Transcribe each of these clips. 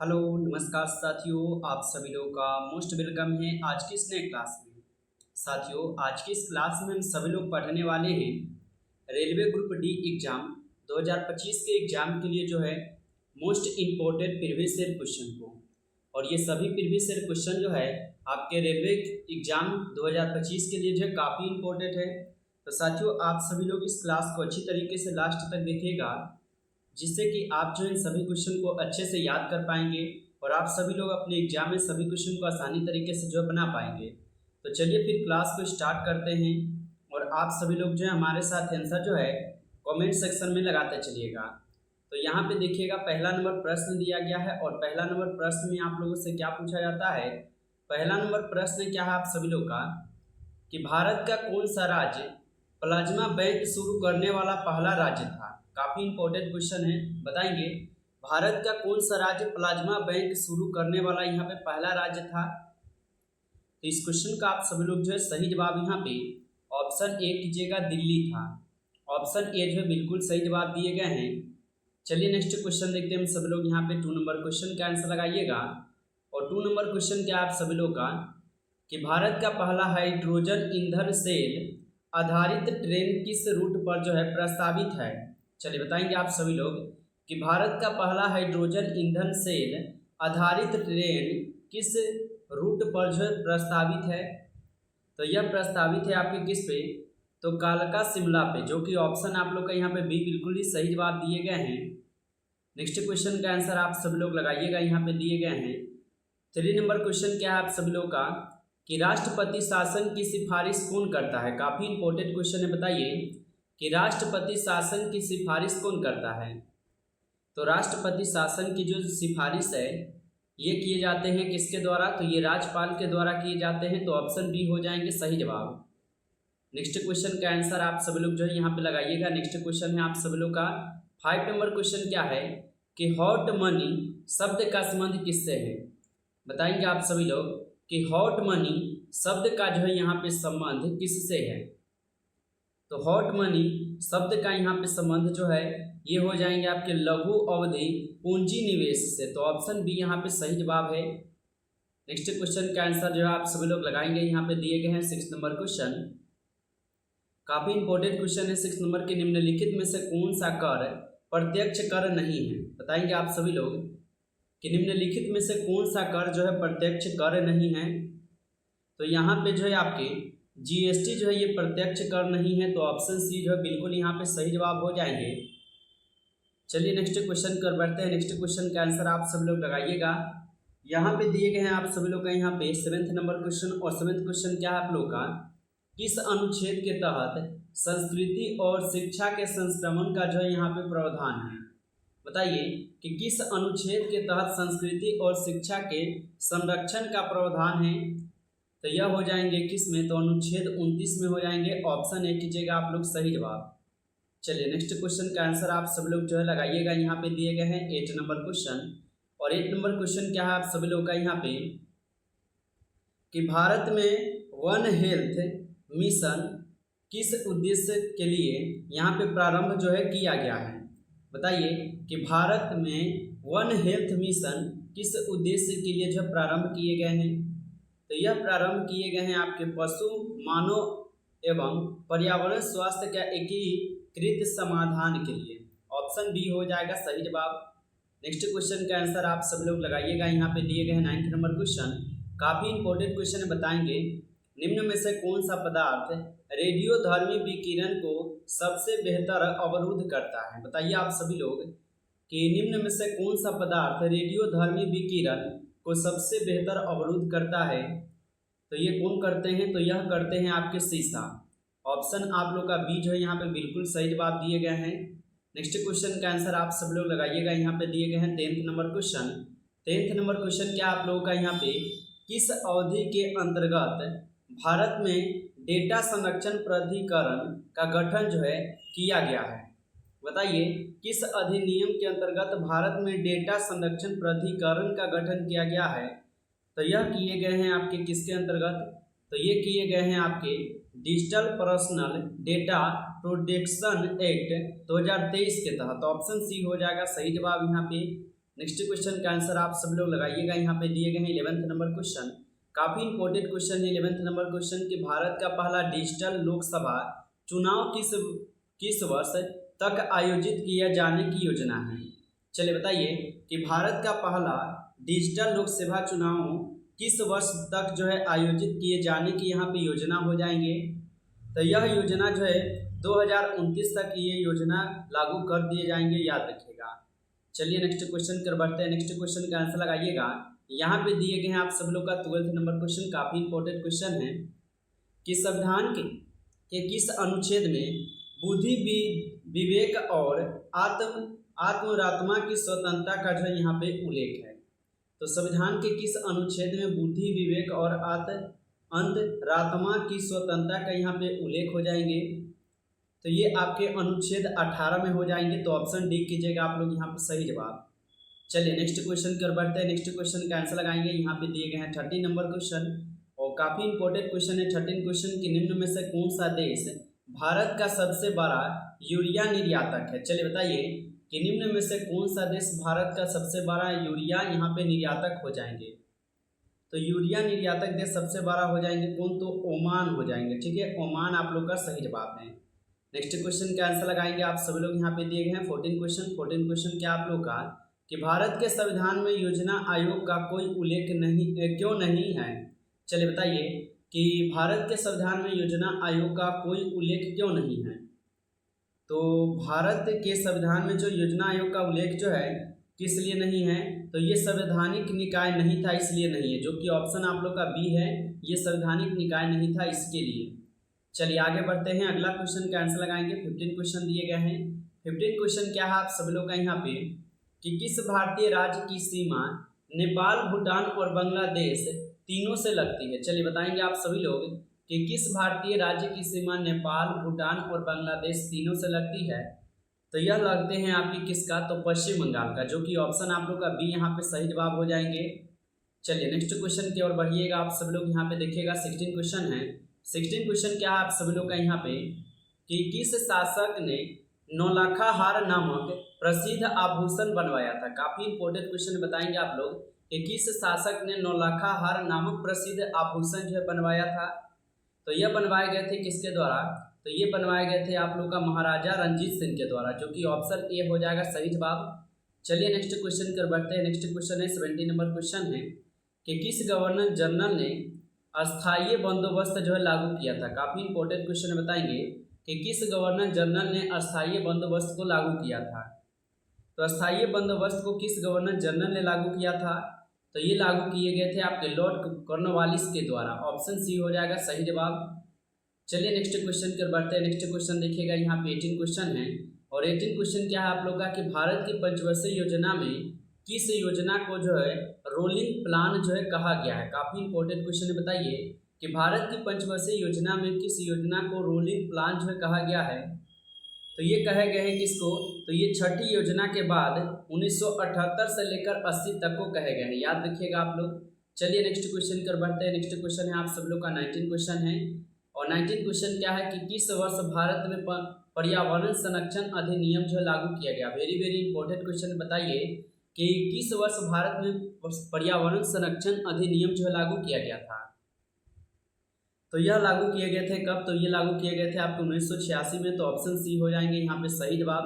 Hello नमस्कार साथियों, आप सभी लोगों का मोस्ट वेलकम है आज की इस नए क्लास में। साथियों, आज की इस क्लास में हम सभी लोग पढ़ने वाले हैं रेलवे ग्रुप डी एग्जाम 2025 के एग्जाम के लिए जो है most important previous year question को। और ये सभी प्रीवियस ईयर क्वेश्चन जो है आपके रेलवे एग्जाम 2025 के लिए जो है काफ़ी इम्पोर्टेंट है। तो साथियों, आप सभी लोग इस क्लास को अच्छी तरीके से लास्ट तक देखिएगा, जिससे कि आप जो इन सभी क्वेश्चन को अच्छे से याद कर पाएंगे और आप सभी लोग अपने एग्जाम में सभी क्वेश्चन को आसानी तरीके से जो है बना पाएंगे। तो चलिए फिर क्लास को स्टार्ट करते हैं और आप सभी लोग जो है हमारे साथ आंसर जो है कमेंट सेक्शन में लगाते चलिएगा। तो यहाँ पे देखिएगा, पहला नंबर प्रश्न दिया गया है और पहला नंबर प्रश्न में आप लोगों से क्या पूछा जाता है। पहला नंबर प्रश्न क्या है आप सभी लोग का कि भारत का कौन सा राज्य प्लाज्मा बैंक शुरू करने वाला पहला राज्य था। काफी इंपॉर्टेंट क्वेश्चन है, बताएंगे भारत का कौन सा राज्य प्लाज्मा बैंक शुरू करने वाला यहाँ पे पहला राज्य था। तो इस क्वेश्चन का आप सभी लोग जो है सही जवाब यहाँ पे ऑप्शन ए कीजिएगा, दिल्ली था। ऑप्शन ए जो है बिल्कुल सही जवाब दिए गए हैं। चलिए नेक्स्ट क्वेश्चन देखते हैं हम सभी लोग। यहाँ पे 2 नंबर क्वेश्चन का आंसर लगाइएगा और 2 नंबर क्वेश्चन क्या आप सभी लोग का कि भारत का पहला हाइड्रोजन ईंधन सेल आधारित ट्रेन किस रूट पर जो है प्रस्तावित है। चलिए बताएंगे आप सभी लोग कि भारत का पहला हाइड्रोजन ईंधन सेल आधारित ट्रेन किस रूट पर जो है प्रस्तावित है। तो यह प्रस्तावित है आपके किस पे, तो कालका शिमला पे, जो कि ऑप्शन आप लोग का यहाँ पे बी बिल्कुल ही सही जवाब दिए गए हैं। नेक्स्ट क्वेश्चन का आंसर आप सभी लोग लगाइएगा, यहाँ पे दिए गए हैं। 3 नंबर क्वेश्चन क्या है आप सभी लोग का कि राष्ट्रपति शासन की सिफारिश कौन करता है। काफी इंपॉर्टेंट क्वेश्चन है, बताइए कि राष्ट्रपति शासन की सिफारिश कौन करता है। तो राष्ट्रपति शासन की जो सिफारिश है ये किए जाते हैं किसके द्वारा, तो ये राज्यपाल के द्वारा किए जाते हैं। तो ऑप्शन बी हो जाएंगे सही जवाब। नेक्स्ट क्वेश्चन का आंसर आप सभी लोग जो है यहाँ पे लगाइएगा। नेक्स्ट क्वेश्चन है आप सभी लोग का 5 नंबर क्वेश्चन क्या है कि हॉट मनी शब्द का संबंध किससे है। बताएंगे आप सभी लोग कि हॉट मनी शब्द का जो है यहाँ पे संबंध किससे है। तो हॉट मनी शब्द का यहाँ पे संबंध जो है ये हो जाएंगे आपके लघु अवधि पूंजी निवेश से। तो ऑप्शन बी यहाँ पे सही जवाब है। नेक्स्ट क्वेश्चन का आंसर जो है आप सभी लोग लगाएंगे, यहाँ पे दिए गए हैं 6 नंबर क्वेश्चन। काफी इंपॉर्टेंट क्वेश्चन है। 6 नंबर के निम्नलिखित में से कौन सा कर प्रत्यक्ष कर नहीं है। बताएंगे आप सभी लोग कि निम्नलिखित में से कौन सा कर जो है प्रत्यक्ष कर नहीं है। तो यहाँ पे जो है आपके जीएसटी जो है ये प्रत्यक्ष कर नहीं है। तो ऑप्शन सी जो है बिल्कुल यहाँ पे सही जवाब हो जाएंगे। चलिए नेक्स्ट क्वेश्चन कर बैठते हैं। नेक्स्ट क्वेश्चन का आंसर आप सब लोग लगाइएगा, यहाँ पे दिए गए हैं आप सभी लोग का यहाँ पे 7th नंबर क्वेश्चन। और 7th क्वेश्चन क्या है आप लोग का, किस अनुच्छेद के तहत संस्कृति और शिक्षा के संक्रमण का जो है यहाँ पे प्रावधान है। बताइए कि किस अनुच्छेद के तहत संस्कृति और शिक्षा के संरक्षण का प्रावधान है। तो यह हो जाएंगे किस में, तो अनुच्छेद 29 में हो जाएंगे। ऑप्शन ए कीजिएगा आप लोग सही जवाब। चलिए नेक्स्ट क्वेश्चन का आंसर आप सब लोग जो है लगाइएगा, यहाँ पे दिए गए हैं 8 नंबर क्वेश्चन। और 8 नंबर क्वेश्चन क्या है आप सभी लोग का यहाँ पे कि भारत में वन हेल्थ मिशन किस उद्देश्य के लिए यहाँ पे प्रारंभ जो है किया गया है। बताइए कि भारत में वन हेल्थ मिशन किस उद्देश्य के लिए जो प्रारंभ किए गए हैं। तो यह प्रारंभ किए गए हैं आपके पशु मानव एवं पर्यावरण स्वास्थ्य का एकीकृत समाधान के लिए। ऑप्शन बी हो जाएगा सही जवाब। नेक्स्ट क्वेश्चन का आंसर आप सब लोग लगाइएगा, यहाँ पे दिए गए हैं 9th नंबर क्वेश्चन। काफी इंपॉर्टेंट क्वेश्चन है, बताएंगे निम्न में से कौन सा पदार्थ रेडियोधर्मी विकिरण को सबसे बेहतर अवरुद्ध करता है। बताइए आप सभी लोग कि निम्न में से कौन सा पदार्थ रेडियोधर्मी विकिरण को सबसे बेहतर अवरुद्ध करता है। तो ये कौन करते हैं, तो यह करते हैं आपके शीशा। ऑप्शन आप लोग का बी जो है यहाँ पे बिल्कुल सही जवाब दिए गए हैं। नेक्स्ट क्वेश्चन का आंसर आप सब लोग लगाइएगा, यहाँ पे दिए गए हैं 10th number question. 10th number question क्या आप लोगों का यहाँ पे किस अवधि के अंतर्गत भारत में डेटा संरक्षण प्राधिकरण का गठन जो है किया गया है। बताइए किस अधिनियम के अंतर्गत भारत में डेटा संरक्षण प्राधिकरण का गठन किया गया है। तो यह किए गए हैं आपके किसके अंतर्गत, तो ये किए गए हैं आपके digital personal data protection act 2023 के तहत। ऑप्शन सी हो जाएगा सही जवाब यहाँ पे। नेक्स्ट क्वेश्चन का आंसर आप सब लोग लगाइएगा। यहाँ पे दिए गए हैं 11th नंबर क्वेश्चन, काफ़ी इंपॉर्टेंट क्वेश्चन है 11th नंबर क्वेश्चन कि भारत का पहला डिजिटल लोकसभा चुनाव किस वर्ष तक आयोजित किया जाने की योजना है। चलिए बताइए कि भारत का पहला डिजिटल लोकसभा चुनाव किस वर्ष तक जो है आयोजित किए जाने की यहाँ पे योजना हो जाएंगे। तो यह योजना जो है 2029 तक ये योजना लागू कर दिए जाएंगे, याद रखिएगा। चलिए नेक्स्ट क्वेश्चन कर बढ़ते हैं। नेक्स्ट क्वेश्चन का आंसर लगाइएगा। यहाँ पे दिए गए हैं आप सब लोग का 12th नंबर क्वेश्चन, काफ़ी इंपॉर्टेंट क्वेश्चन है कि संविधान के किस अनुच्छेद में बुद्धि विवेक और आत्मरात्मा की स्वतंत्रता का जो यहाँ पे उल्लेख है। तो संविधान के किस अनुच्छेद में बुद्धि विवेक और अंतरात्मा की स्वतंत्रता का यहाँ पे उल्लेख हो जाएंगे। तो ये आपके अनुच्छेद 18 में हो जाएंगे। तो ऑप्शन डी कीजिएगा आप लोग यहाँ पे सही जवाब। चलिए नेक्स्ट क्वेश्चन कर बढ़ते हैं। नेक्स्ट क्वेश्चन का आंसर लगाएंगे। यहाँ पे दिए गए हैं 13 नंबर क्वेश्चन और काफ़ी इंपॉर्टेंट क्वेश्चन है 13 क्वेश्चन कि निम्न में से कौन सा देश भारत का सबसे बड़ा यूरिया निर्यातक है। चलिए बताइए कि निम्न में से कौन सा देश भारत का सबसे बड़ा यूरिया यहाँ पे निर्यातक हो जाएंगे। तो यूरिया निर्यातक देश सबसे बड़ा हो जाएंगे कौन, तो ओमान हो जाएंगे। ठीक है, ओमान आप लोग का सही जवाब है। नेक्स्ट क्वेश्चन का आंसर लगाएंगे आप सभी लोग। यहाँ पे दिए गए हैं 14 क्वेश्चन क्या आप लोग का कि भारत के संविधान में योजना आयोग का कोई उल्लेख क्यों नहीं है। चलिए बताइए कि भारत के संविधान में योजना आयोग का कोई उल्लेख क्यों नहीं है। तो भारत के संविधान में जो योजना आयोग का उल्लेख जो है किस लिए नहीं है, तो ये संवैधानिक निकाय नहीं था इसलिए नहीं है, जो कि ऑप्शन आप लोग का बी है, ये संवैधानिक निकाय नहीं था इसके लिए। चलिए आगे बढ़ते हैं। अगला क्वेश्चन का आंसर लगाएंगे। 15 क्वेश्चन दिए गए हैं। 15 क्वेश्चन क्या है आप सब लोग का यहाँ पे कि किस भारतीय राज्य की सीमा नेपाल, भूटान और बांग्लादेश तीनों से लगती है। चलिए बताएंगे आप सभी लोग कि किस भारतीय राज्य की सीमा नेपाल, भूटान और बांग्लादेश तीनों से लगती है। तो यह लगते हैं आपकी किसका, तो पश्चिम बंगाल का, जो कि ऑप्शन आप लोग का बी यहाँ पे सही जवाब हो जाएंगे। चलिए नेक्स्ट क्वेश्चन की ओर बढ़िएगा आप सब लोग। यहाँ पे देखिएगा 16 क्वेश्चन है। 16 क्वेश्चन क्या है आप सभी लोग का यहाँ पे कि किस शासक ने नौलखा हार नामक प्रसिद्ध आभूषण बनवाया था। काफी इंपॉर्टेंट क्वेश्चन बताएंगे आप लोग कि किस शासक ने नौलखा हार नामक प्रसिद्ध आभूषण जो है बनवाया था। तो यह बनवाए गए थे किसके द्वारा, तो ये बनवाए गए थे आप लोग का महाराजा रंजीत सिंह के द्वारा, जो कि ऑप्शन ए हो जाएगा सही जवाब। चलिए नेक्स्ट क्वेश्चन कर बढ़ते हैं। नेक्स्ट क्वेश्चन है 17 नंबर क्वेश्चन है कि किस गवर्नर जनरल ने अस्थायी बंदोबस्त जो है लागू किया था। काफ़ी इंपॉर्टेंट क्वेश्चन बताएंगे कि किस गवर्नर जनरल ने अस्थायी बंदोबस्त को लागू किया था। तो अस्थायी बंदोबस्त को किस गवर्नर जनरल ने लागू किया था, तो ये लागू किए गए थे आपके लॉर्ड कॉर्नवालिस के द्वारा। ऑप्शन सी हो जाएगा सही जवाब। चलिए नेक्स्ट क्वेश्चन कर बढ़ते हैं। नेक्स्ट क्वेश्चन देखिएगा यहाँ पे 18 क्वेश्चन है और 18 क्वेश्चन क्या है आप लोग का कि भारत की पंचवर्षीय योजना में किस योजना को जो है रोलिंग प्लान जो है कहा गया है। काफ़ी इंपॉर्टेंट क्वेश्चन है, बताइए कि भारत की पंचवर्षीय योजना में किस योजना को रोलिंग प्लान जो है कहा गया है। तो ये कहे गए हैं किसको, तो ये छठी योजना के बाद 1978 से लेकर 80 तक को कहे गए हैं, याद रखिएगा आप लोग। चलिए नेक्स्ट क्वेश्चन कर बढ़ते हैं। नेक्स्ट क्वेश्चन है आप सब लोग का 19 क्वेश्चन है और 19 क्वेश्चन क्या है कि किस वर्ष भारत में पर्यावरण संरक्षण अधिनियम जो है लागू किया गया। वेरी वेरी इंपॉर्टेंट क्वेश्चन, बताइए कि किस वर्ष भारत में पर्यावरण संरक्षण अधिनियम जो है लागू किया गया था। तो यह लागू किए गए थे कब, तो ये लागू किए गए थे आपको 1986 में। तो ऑप्शन सी हो जाएंगे यहाँ पे सही जवाब।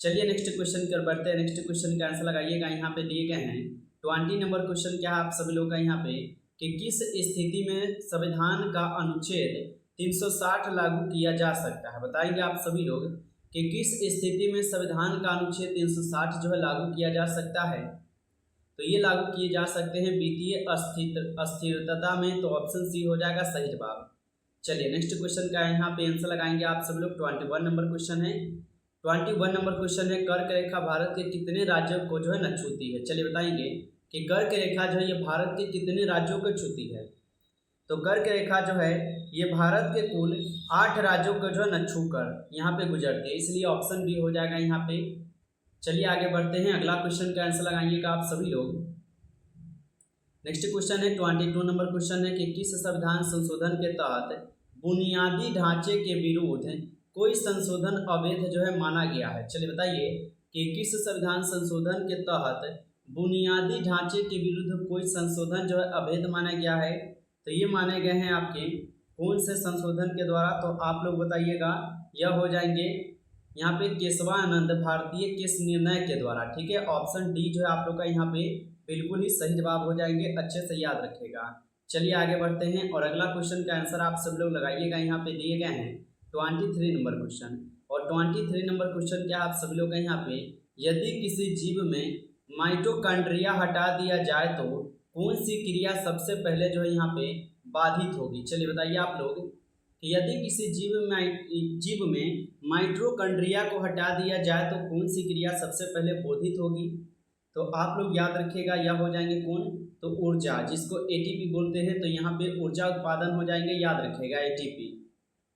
चलिए नेक्स्ट क्वेश्चन कर बढ़ते हैं। नेक्स्ट क्वेश्चन का आंसर लगाइएगा। यहाँ पे दिए गए हैं 20 नंबर क्वेश्चन क्या है आप सभी लोग का यहाँ पे कि किस स्थिति में संविधान का अनुच्छेद 360 लागू किया जा सकता है। बताएंगे आप सभी लोग कि किस स्थिति में संविधान का अनुच्छेद 360 जो है लागू किया जा सकता है। तो ये लागू किए जा सकते हैं वित्तीय अस्थिरता में। तो ऑप्शन सी हो जाएगा सही जवाब। चलिए नेक्स्ट क्वेश्चन का यहाँ पे आंसर लगाएंगे आप सब लोग। 21 नंबर क्वेश्चन है। 21 नंबर क्वेश्चन है कर्क रेखा भारत के कितने राज्यों को जो है न छूती है। चलिए बताएंगे कि कर्क रेखा जो है ये भारत के कितने राज्यों को छूती है। तो कर्क रेखा जो है ये भारत के कुल 8 राज्यों को जो है न छूकर यहाँ पे गुजरती है, इसलिए ऑप्शन बी हो जाएगा यहाँ पे। चलिए आगे बढ़ते हैं। अगला क्वेश्चन का आंसर लगाइएगा आप सभी लोग। नेक्स्ट क्वेश्चन है 22 नंबर क्वेश्चन है कि किस संविधान संशोधन के तहत बुनियादी ढांचे के विरुद्ध कोई संशोधन अवैध जो है माना गया है। चलिए बताइए कि किस संविधान संशोधन के तहत बुनियादी ढांचे के विरुद्ध कोई संशोधन जो है अवैध माना गया है। तो ये माने गए हैं आपके कौन से संशोधन के द्वारा, तो आप लोग बताइएगा। यह हो जाएंगे यहाँ पे केशवानंद भारतीय केस निर्णय के द्वारा। ठीक है, ऑप्शन डी जो है आप लोग का यहाँ पे बिल्कुल ही सही जवाब हो जाएंगे, अच्छे से याद रखिएगा। चलिए आगे बढ़ते हैं और अगला क्वेश्चन का आंसर आप सब लोग लगाइएगा। यहाँ पे दिए गए हैं 23 नंबर क्वेश्चन, और 23 नंबर क्वेश्चन क्या आप सब लोग का यहाँ पे, यदि किसी जीव में माइटोकॉन्ड्रिया हटा दिया जाए तो कौन सी क्रिया सबसे पहले जो है यहाँ पे बाधित होगी। चलिए बताइए आप लोग कि यदि किसी जीव में माइटोकॉन्ड्रिया को हटा दिया जाए तो कौन सी क्रिया सबसे पहले बाधित होगी। तो आप लोग याद रखिएगा, यह हो जाएंगे कौन, तो ऊर्जा, जिसको एटीपी बोलते हैं। तो यहाँ पे ऊर्जा उत्पादन हो जाएंगे, याद रखिएगा एटीपी।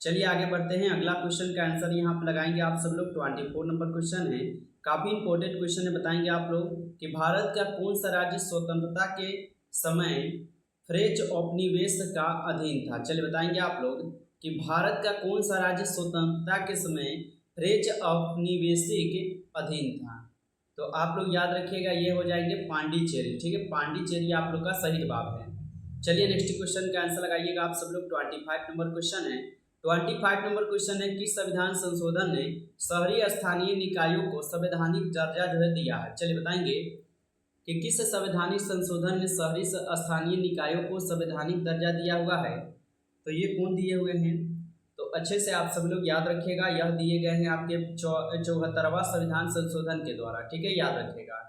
चलिए आगे बढ़ते हैं, अगला क्वेश्चन का आंसर यहाँ पर लगाएंगे आप सब लोग। 24 नंबर क्वेश्चन है, काफी इंपॉर्टेंट क्वेश्चन है। बताएंगे आप लोग कि भारत का कौन सा राज्य स्वतंत्रता के समय फ्रेंच उपनिवेश का अधीन था। चलिए बताएंगे आप लोग कि भारत का कौन सा राज्य स्वतंत्रता के समय फ्रेंच औपनिवेशिक अधीन था। तो आप लोग याद रखिएगा, ये हो जाएंगे पांडिचेरी। ठीक है, पांडिचेरी आप लोग का सही जवाब है। चलिए नेक्स्ट क्वेश्चन का आंसर लगाइएगा आप सब लोग। 25 नंबर क्वेश्चन है। 25 नंबर क्वेश्चन है, किस संविधान संशोधन ने शहरी स्थानीय निकायों को संवैधानिक दर्जा जो है दिया है। चलिए बताएंगे कि किस संवैधानिक संशोधन ने शहरी स्थानीय निकायों को संवैधानिक दर्जा दिया हुआ है। तो ये कौन दिए हुए हैं, तो अच्छे से आप सब लोग याद रखिएगा, यह दिए गए हैं आपके 74वां संविधान संशोधन के द्वारा। ठीक है, याद रखिएगा।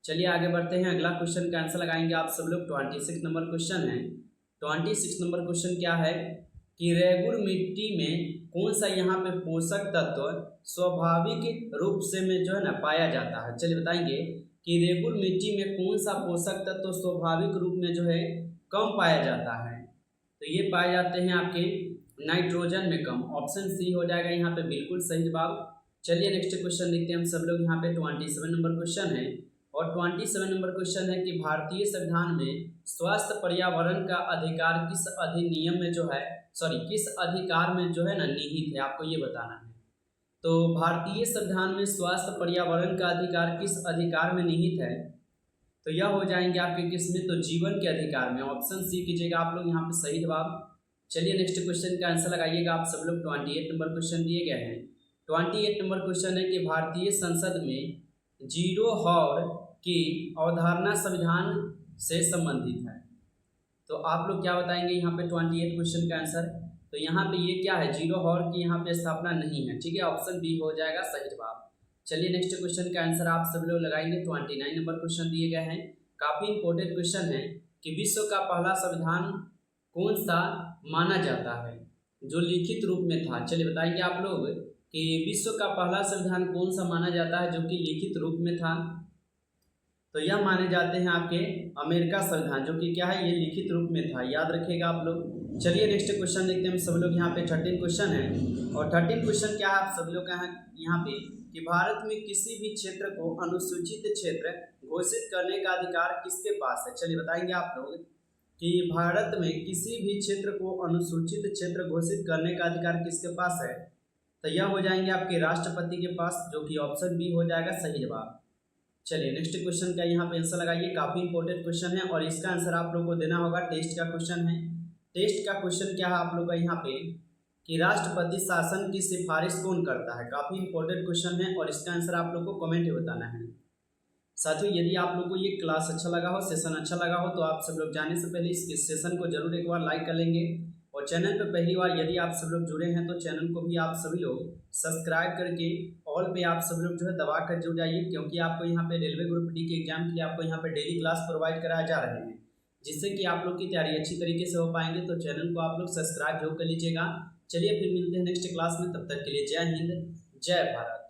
चलिए आगे बढ़ते हैं, अगला क्वेश्चन का आंसर लगाएंगे आप सब लोग। 26 नंबर क्वेश्चन है। 26 नंबर क्वेश्चन क्या है कि रेगुड़ मिट्टी में कौन सा यहाँ पे पोषक तत्व स्वाभाविक रूप से में जो है ना पाया जाता है। चलिए बताएंगे कि रेगुड़ मिट्टी में कौन सा पोषक तत्व स्वाभाविक रूप में जो है कम पाया जाता है। तो ये पाए जाते हैं आपके नाइट्रोजन में कम। ऑप्शन सी हो जाएगा यहाँ पे बिल्कुल सही जवाब। चलिए नेक्स्ट क्वेश्चन देखते हैं हम सब लोग। यहाँ पे 27 नंबर क्वेश्चन है, और 27 नंबर क्वेश्चन है कि भारतीय संविधान में स्वास्थ्य पर्यावरण का अधिकार किस अधिनियम में जो है, किस अधिकार में जो है ना निहित है, आपको ये बताना है। तो भारतीय संविधान में स्वास्थ्य पर्यावरण का अधिकार किस अधिकार में निहित है। तो यह हो जाएंगे आपके किस में, तो जीवन के अधिकार में। ऑप्शन सी कीजिएगा आप लोग यहाँ पे सही जवाब। चलिए नेक्स्ट क्वेश्चन का आंसर लगाइएगा आप सब लोग। 28 नंबर क्वेश्चन दिए गए हैं। 28 नंबर क्वेश्चन है कि भारतीय संसद में जीरो हॉर की अवधारणा संविधान से संबंधित है। तो आप लोग क्या बताएंगे यहाँ पे 28 क्वेश्चन का आंसर। तो यहाँ पे ये क्या है, जीरो हॉर की यहाँ पे स्थापना नहीं है। ठीक है, ऑप्शन बी हो जाएगा सही जवाब। चलिए नेक्स्ट क्वेश्चन का आंसर आप सब लोग लगाएंगे। 29 नंबर क्वेश्चन दिए गए हैं, काफी इंपॉर्टेंट क्वेश्चन है कि विश्व का पहला संविधान कौन सा माना जाता है जो लिखित रूप में था। चलिए बताएंगे आप लोग कि विश्व का पहला संविधान कौन सा माना जाता है जो कि लिखित रूप में था। तो यह माने जाते हैं आपके अमेरिका संविधान, जो कि क्या है, ये लिखित रूप में था। याद रखिएगा आप लोग। चलिए नेक्स्ट क्वेश्चन देखते हैं हम सब लोग। यहाँ पे 13 क्वेश्चन है, और 13 क्वेश्चन क्या है आप सब लोग का यहाँ पे कि भारत में किसी भी क्षेत्र को अनुसूचित क्षेत्र घोषित करने का अधिकार किसके पास है। चलिए बताएंगे आप लोग कि भारत में किसी भी क्षेत्र को अनुसूचित क्षेत्र घोषित करने का अधिकार किसके पास है। तो यह हो जाएंगे आपके राष्ट्रपति के पास, जो कि ऑप्शन बी हो जाएगा सही जवाब। चलिए नेक्स्ट क्वेश्चन का यहाँ पे आंसर लगाइए, काफी इंपॉर्टेंट क्वेश्चन है और इसका आंसर आप लोग को देना होगा। टेस्ट का क्वेश्चन है। टेस्ट का क्वेश्चन क्या है आप लोग का यहाँ पे कि राष्ट्रपति शासन की सिफारिश कौन करता है। काफी इंपॉर्टेंट क्वेश्चन है और इसका आंसर आप लोग को कमेंट में बताना है। साथियों, यदि आप लोग को ये क्लास अच्छा लगा हो, सेशन अच्छा लगा हो, तो आप सब लोग जाने से पहले इस सेशन को जरूर एक बार लाइक कर लेंगे, और चैनल पर पहली बार यदि आप सब लोग जुड़े हैं तो चैनल को भी आप सभी लोग सब्सक्राइब करके ऑल पे आप सब लोग जो है दबा कर जुड़ जाइए, क्योंकि आपको यहाँ पे रेलवे ग्रुप डी के एग्जाम के लिए आपको यहाँ पे डेली क्लास प्रोवाइड कराए जा रहे हैं, जिससे कि आप लोग की तैयारी अच्छी तरीके से हो पाएंगे। तो चैनल को आप लोग सब्सक्राइब जरूर कर लीजिएगा। चलिए फिर मिलते हैं नेक्स्ट क्लास में, तब तक के लिए जय हिंद, जय भारत।